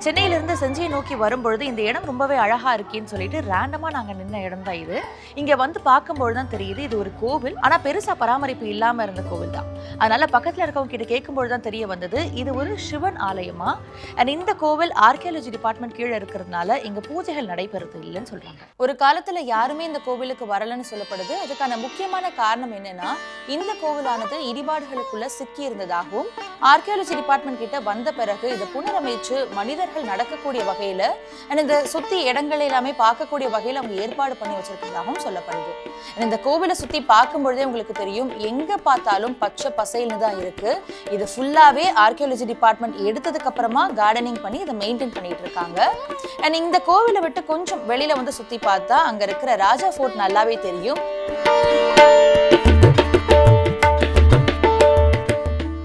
சென்னையிலிருந்து செஞ்சியை நோக்கி வரும்பொழுது இந்த இடம் ரொம்பவே அழகா இருக்கேன்னு சொல்லிட்டு ரேண்டமா நாங்க நின்ன இடம் தான் இது. இங்க வந்து பார்க்கும்போது தான் தெரியுது இது ஒரு கோவில், ஆனா பெருசா பராமரிப்பு இல்லாம இருந்த கோவில் தான். அதனால பக்கத்துல இருக்கவங்க கிட்ட கேட்கும்போது தான் தெரிய வந்தது இது ஒரு சிவன் ஆலயமா. அண்ட் இந்த கோவில் ஆர்கியாலஜி டிபார்ட்மெண்ட் கீழே இருக்கிறதுனால இங்க பூஜைகள் நடைபெறுது இல்லைன்னு சொல்றாங்க. ஒரு காலத்துல யாருமே இந்த கோவிலுக்கு வரலன்னு சொல்லப்படுது. அதுக்கான முக்கியமான காரணம் என்னன்னா, இந்த கோவிலானது இடிபாடுகளுக்குள்ள சிக்கி இருந்ததாகவும் ஆர்கியாலஜி டிபார்ட்மெண்ட் கிட்ட வந்த பிறகு இதை புனரமைச்சு மனிதர்கள் நடக்கக்கூடிய வகையில இந்த சுத்தி இடங்கள் எல்லாமே பார்க்கக்கூடிய வகையில அவங்க ஏற்பாடு பண்ணி வச்சிருக்கிறதாகவும் சொல்லப்படுது. இந்த கோவிலை சுத்தி பார்க்கும்பொழுதே உங்களுக்கு தெரியும், எங்க பார்த்தாலும் பச்சை பசைல்னு தான் இருக்கு. இது ஃபுல்லாவே ஆர்கியாலஜி டிபார்ட்மெண்ட் எடுத்ததுக்கு அப்புறமா கார்டனிங் பண்ணி இதை மெயின்டைன் பண்ணிட்டு இருக்காங்க. அண்ட் இந்த கோவிலை விட்டு கொஞ்சம் வெளியில வந்து சுத்தி பார்த்தா அங்க இருக்கிற ராஜா ஃபோர்ட் நல்லாவே தெரியும்.